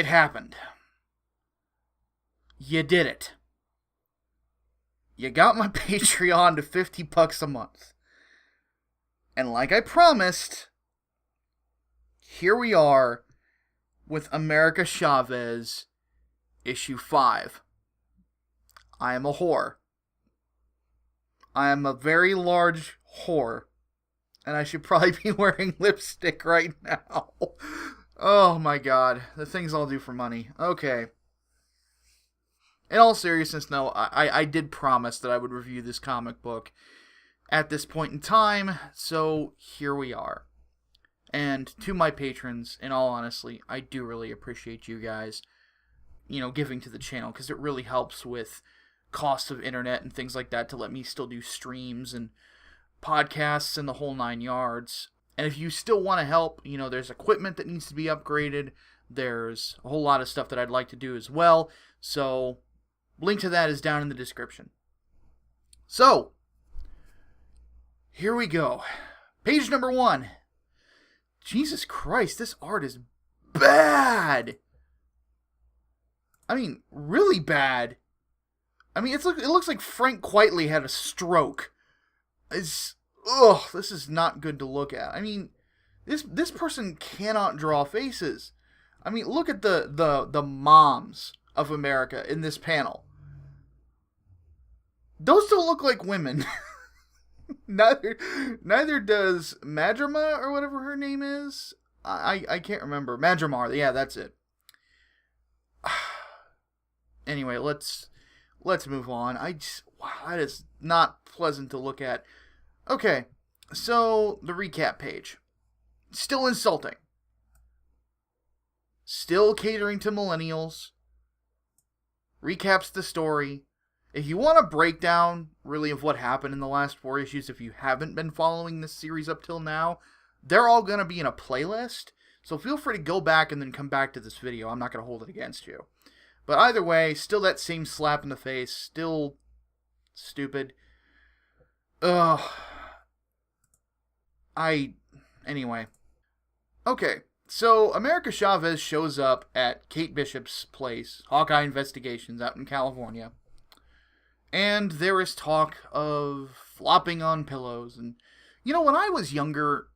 it happened. You did it. You got my Patreon to $50 a month. And like I promised, here we are with America Chavez, issue 5. I am a whore. I am a very large whore. And I should probably be wearing lipstick right now. Oh my god. The things I'll do for money. Okay. In all seriousness, no, I did promise that I would review this comic book at this point in time, so here we are. And to my patrons, in all honesty, I do really appreciate you guys, giving to the channel, because it really helps with costs of internet and things like that to let me still do streams and podcasts and the whole 9 yards. And if you still want to help, there's equipment that needs to be upgraded. There's a whole lot of stuff that I'd like to do as well. So, link to that is down in the description. So, here we go. Page number 1. Jesus Christ, this art is bad. I mean, really bad. I mean, it looks like Frank Quitely had a stroke. This is not good to look at. I mean, this person cannot draw faces. I mean, look at the moms of America in this panel. Those don't look like women. Neither does Madrima or whatever her name is. I can't remember. Madrimar, yeah, that's it. Anyway, let's move on. Wow, that is not pleasant to look at. Okay, so the recap page. Still insulting. Still catering to millennials. Recaps the story. If you want a breakdown, really, of what happened in the last 4 issues, if you haven't been following this series up till now, they're all going to be in a playlist. So feel free to go back and then come back to this video. I'm not going to hold it against you. But either way, still that same slap in the face. Still stupid. Ugh. Anyway. Okay, so America Chavez shows up at Kate Bishop's place, Hawkeye Investigations, out in California. And there is talk of flopping on pillows. And, when I was younger,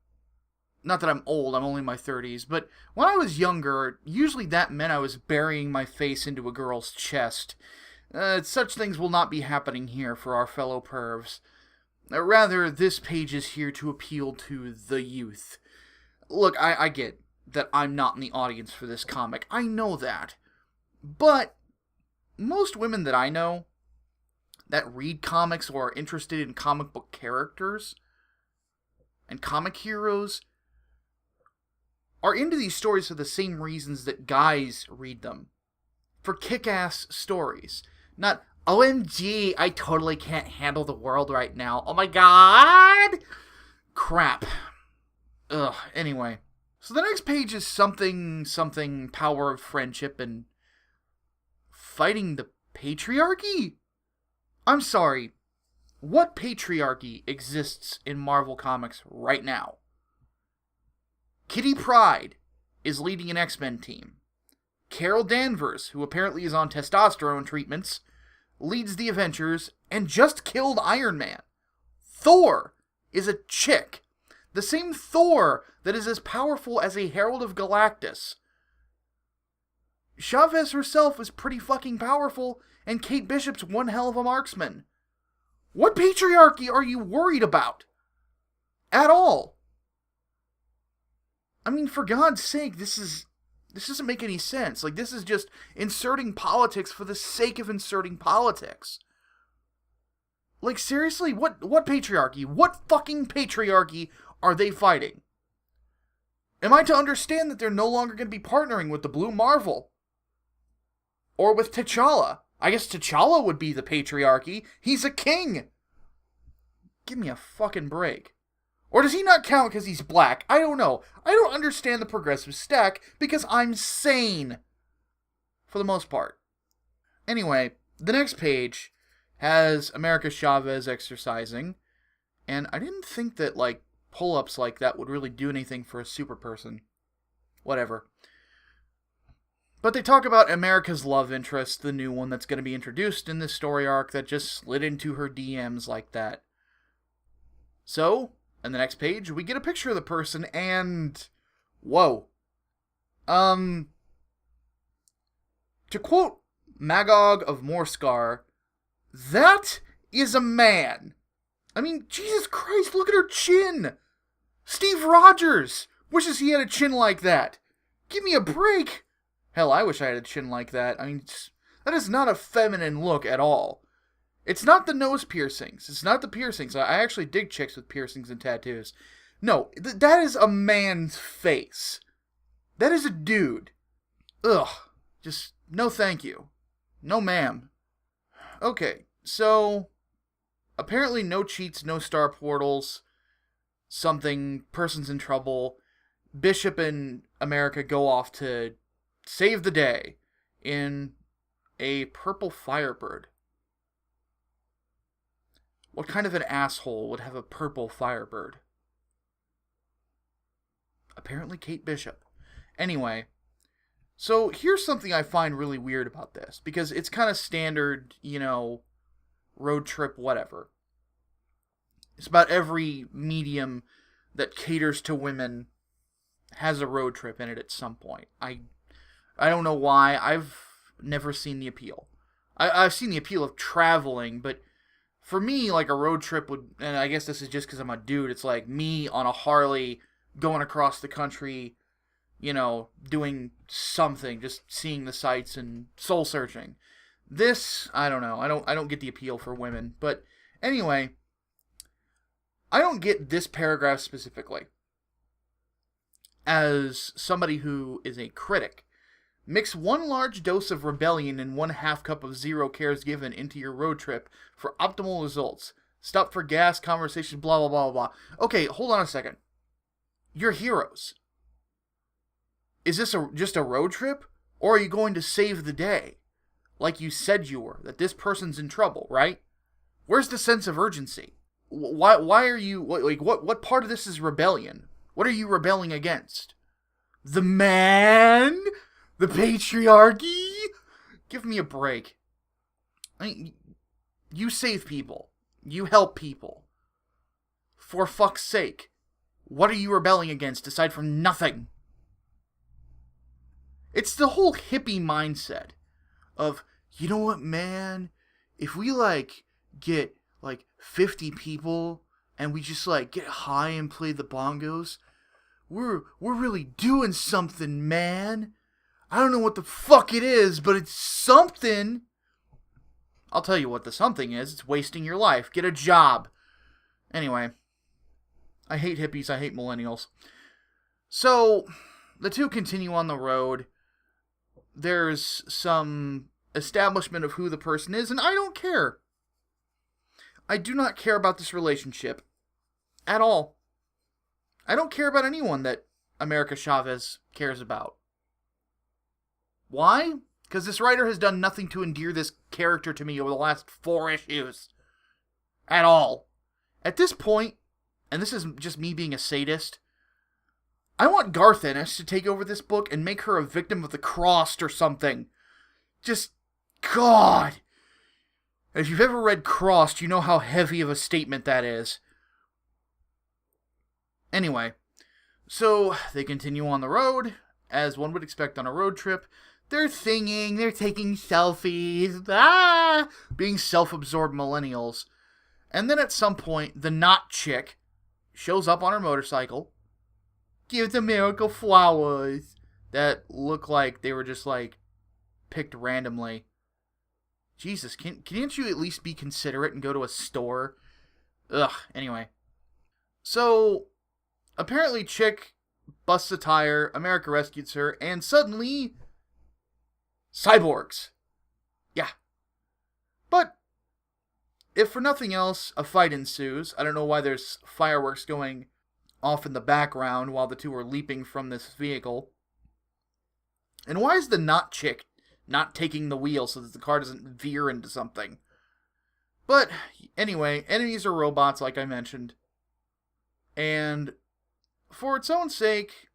not that I'm old, I'm only in my 30s, but when I was younger, usually that meant I was burying my face into a girl's chest. Such things will not be happening here for our fellow pervs. Rather, this page is here to appeal to the youth. Look, I get that I'm not in the audience for this comic. I know that. But most women that I know that read comics or are interested in comic book characters and comic heroes are into these stories for the same reasons that guys read them. For kick-ass stories. Not, OMG, I totally can't handle the world right now. Oh my god! Crap. Ugh, anyway. So the next page is something power of friendship and fighting the patriarchy? I'm sorry. What patriarchy exists in Marvel Comics right now? Kitty Pryde is leading an X-Men team. Carol Danvers, who apparently is on testosterone treatments, leads the Avengers and just killed Iron Man. Thor is a chick. The same Thor that is as powerful as a Herald of Galactus. Chavez herself is pretty fucking powerful, and Kate Bishop's one hell of a marksman. What patriarchy are you worried about? At all? I mean, for God's sake, this doesn't make any sense. Like, this is just inserting politics for the sake of inserting politics. Like, seriously, what patriarchy? What fucking patriarchy are they fighting? Am I to understand that they're no longer going to be partnering with the Blue Marvel? Or with T'Challa? I guess T'Challa would be the patriarchy. He's a king! Give me a fucking break. Or does he not count because he's black? I don't know. I don't understand the progressive stack because I'm sane. For the most part. Anyway, the next page has America Chavez exercising. And I didn't think that, like, pull-ups like that would really do anything for a super person. Whatever. But they talk about America's love interest, the new one that's going to be introduced in this story arc that just slid into her DMs like that. So, in the next page, we get a picture of the person and... Whoa. To quote Magog of Morskar, that is a man. I mean, Jesus Christ, look at her chin. Steve Rogers wishes he had a chin like that. Give me a break. Hell, I wish I had a chin like that. I mean, that is not a feminine look at all. It's not the nose piercings. It's not the piercings. I actually dig chicks with piercings and tattoos. No, that is a man's face. That is a dude. Ugh. Just, no thank you. No ma'am. Okay, so... apparently no cheats, no star portals. Something, person's in trouble. Bishop and America go off to save the day in a purple Firebird. What kind of an asshole would have a purple Firebird? Apparently Kate Bishop. Anyway, so here's something I find really weird about this, because it's kind of standard, road trip whatever. It's about every medium that caters to women has a road trip in it at some point. I don't know why. I've never seen the appeal. I've seen the appeal of traveling, but for me, like, a road trip would, and I guess this is just because I'm a dude, it's like me on a Harley going across the country, doing something, just seeing the sights and soul searching. This, I don't know. I don't get the appeal for women. But anyway, I don't get this paragraph specifically. As somebody who is a critic, mix 1 large dose of rebellion and 1/2 cup of zero cares given into your road trip for optimal results. Stop for gas, conversation, blah, blah, blah, blah. Okay, hold on a second. You're heroes. Is this just a road trip? Or are you going to save the day? Like you said you were, that this person's in trouble, right? Where's the sense of urgency? Why are you, what part of this is rebellion? What are you rebelling against? The man? The patriarchy? Give me a break. I mean, you save people. You help people. For fuck's sake. What are you rebelling against aside from nothing? It's the whole hippie mindset of, you know what, man? If we, get, 50 people and we just, get high and play the bongos, we're really doing something, man. I don't know what the fuck it is, but it's something. I'll tell you what the something is. It's wasting your life. Get a job. Anyway, I hate hippies. I hate millennials. So, the two continue on the road. There's some establishment of who the person is, and I don't care. I do not care about this relationship at all. I don't care about anyone that America Chavez cares about. Why? Because this writer has done nothing to endear this character to me over the last 4 issues. At all. At this point, and this is just me being a sadist, I want Garth Ennis to take over this book and make her a victim of the crossed or something. Just, God. If you've ever read Crossed, you know how heavy of a statement that is. Anyway, so they continue on the road, as one would expect on a road trip. They're singing, they're taking selfies, being self-absorbed millennials. And then at some point, the not chick shows up on her motorcycle, gives a miracle flowers that look like they were just, picked randomly. Jesus, can't you at least be considerate and go to a store? Ugh, anyway. So, apparently chick busts a tire, America rescues her, and suddenly, cyborgs. Yeah. But, if for nothing else, a fight ensues. I don't know why there's fireworks going off in the background while the two are leaping from this vehicle. And why is the not chick not taking the wheel so that the car doesn't veer into something? But, anyway, enemies are robots, like I mentioned. And, for its own sake,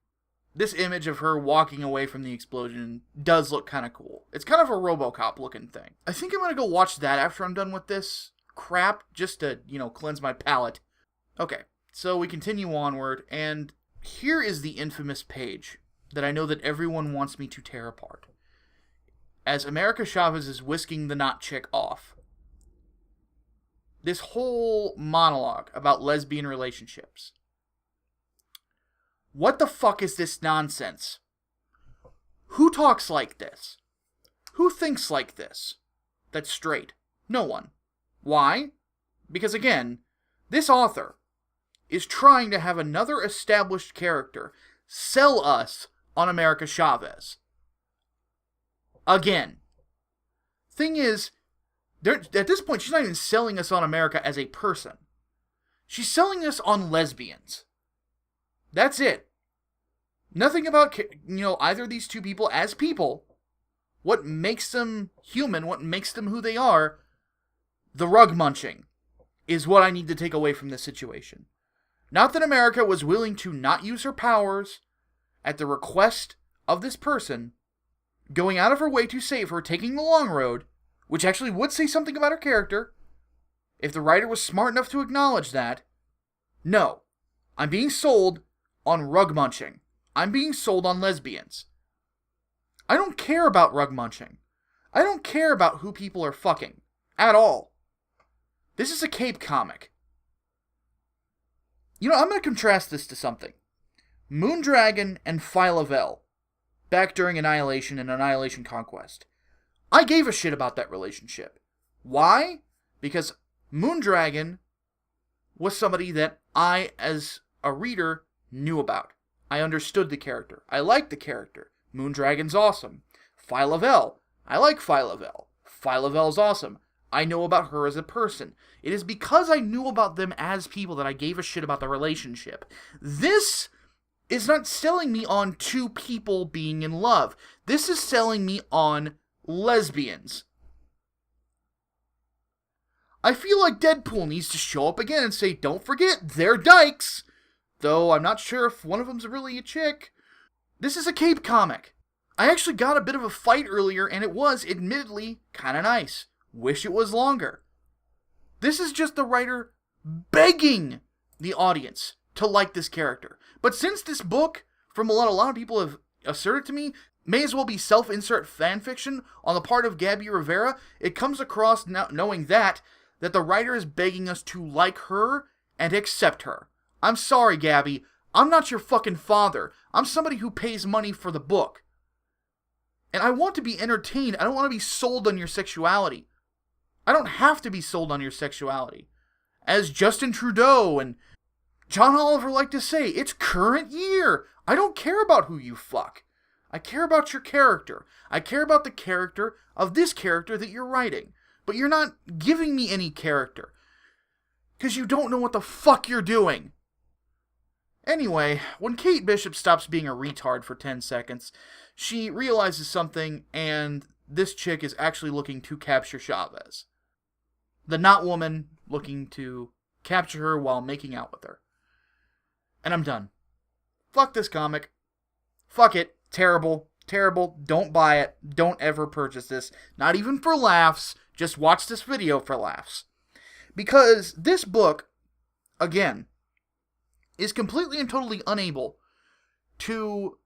this image of her walking away from the explosion does look kind of cool. It's kind of a RoboCop looking thing. I think I'm going to go watch that after I'm done with this crap, just to, cleanse my palate. Okay, so we continue onward, and here is the infamous page that I know that everyone wants me to tear apart. As America Chavez is whisking the not chick off. This whole monologue about lesbian relationships. What the fuck is this nonsense? Who talks like this? Who thinks like this? That's straight. No one. Why? Because again, this author is trying to have another established character sell us on America Chavez. Again. Thing is, at this point, she's not even selling us on America as a person. She's selling us on lesbians. That's it. Nothing about, either of these two people as people. What makes them human, what makes them who they are, the rug munching, is what I need to take away from this situation. Not that America was willing to not use her powers at the request of this person, going out of her way to save her, taking the long road, which actually would say something about her character, if the writer was smart enough to acknowledge that. No. I'm being sold on rug munching. I'm being sold on lesbians. I don't care about rug munching. I don't care about who people are fucking. At all. This is a cape comic. I'm going to contrast this to something. Moondragon and Phyla-Vell, back during Annihilation and Annihilation Conquest. I gave a shit about that relationship. Why? Because Moondragon was somebody that I, as a reader, knew about. I understood the character. I liked the character. Moondragon's awesome. Phyla-Vell. I like Phyla-Vell. Phyla-Vell's awesome. I know about her as a person. It is because I knew about them as people that I gave a shit about the relationship. This is not selling me on two people being in love. This is selling me on lesbians. I feel like Deadpool needs to show up again and say, don't forget, they're dykes. Though I'm not sure if one of them's really a chick. This is a cape comic. I actually got a bit of a fight earlier, and it was, admittedly, kind of nice. Wish it was longer. This is just the writer begging the audience to like this character. But since this book, from a lot of people have asserted to me, may as well be self-insert fanfiction on the part of Gabby Rivera, it comes across now knowing that the writer is begging us to like her and accept her. I'm sorry, Gabby. I'm not your fucking father. I'm somebody who pays money for the book. And I want to be entertained. I don't want to be sold on your sexuality. I don't have to be sold on your sexuality. As Justin Trudeau and John Oliver like to say, it's current year. I don't care about who you fuck. I care about your character. I care about the character of this character that you're writing. But you're not giving me any character. Because you don't know what the fuck you're doing. Anyway, when Kate Bishop stops being a retard for 10 seconds, she realizes something, and this chick is actually looking to capture Chavez. The not woman looking to capture her while making out with her. And I'm done. Fuck this comic. Fuck it. Terrible. Terrible. Don't buy it. Don't ever purchase this. Not even for laughs. Just watch this video for laughs. Because this book, again, is completely and totally unable to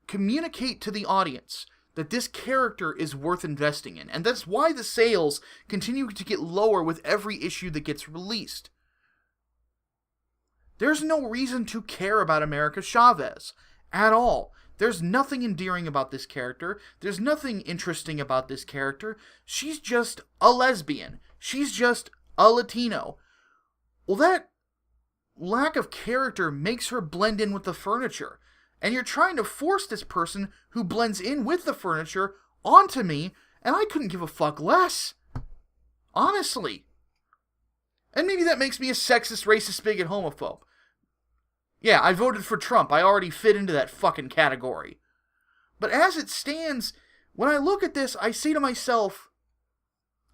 communicate to the audience that this character is worth investing in. And that's why the sales continue to get lower with every issue that gets released. There's no reason to care about America Chavez at all. There's nothing endearing about this character. There's nothing interesting about this character. She's just a lesbian. She's just a Latino. Well, that lack of character makes her blend in with the furniture. And you're trying to force this person who blends in with the furniture onto me, and I couldn't give a fuck less. Honestly. And maybe that makes me a sexist, racist, bigot, homophobe. Yeah, I voted for Trump. I already fit into that fucking category. But as it stands, when I look at this, I say to myself,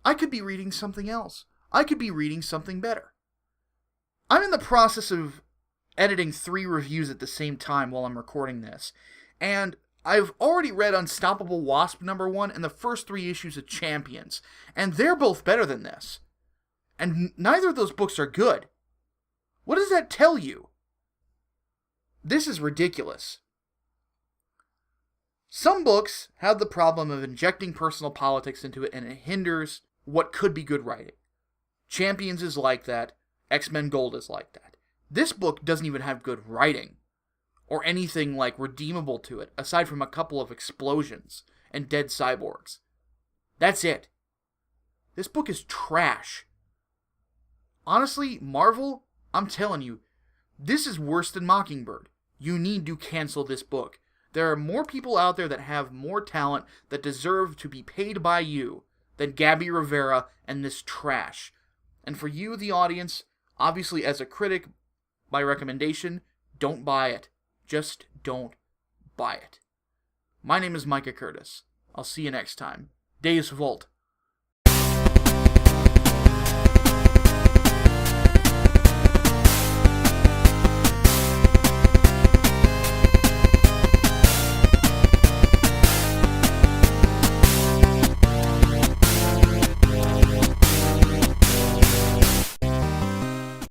I could be reading something else. I could be reading something better. I'm in the process of editing 3 reviews at the same time while I'm recording this. And I've already read Unstoppable Wasp #1 and the first 3 issues of Champions, and they're both better than this. And neither of those books are good. What does that tell you? This is ridiculous. Some books have the problem of injecting personal politics into it, and it hinders what could be good writing. Champions is like that. X-Men Gold is like that. This book doesn't even have good writing, or anything like redeemable to it, aside from a couple of explosions and dead cyborgs. That's it. This book is trash. Honestly, Marvel, I'm telling you, this is worse than Mockingbird. You need to cancel this book. There are more people out there that have more talent that deserve to be paid by you than Gabby Rivera and this trash. And for you, the audience, obviously as a critic, my recommendation, don't buy it. Just don't buy it. My name is Micah Curtis. I'll see you next time. Deus Volt.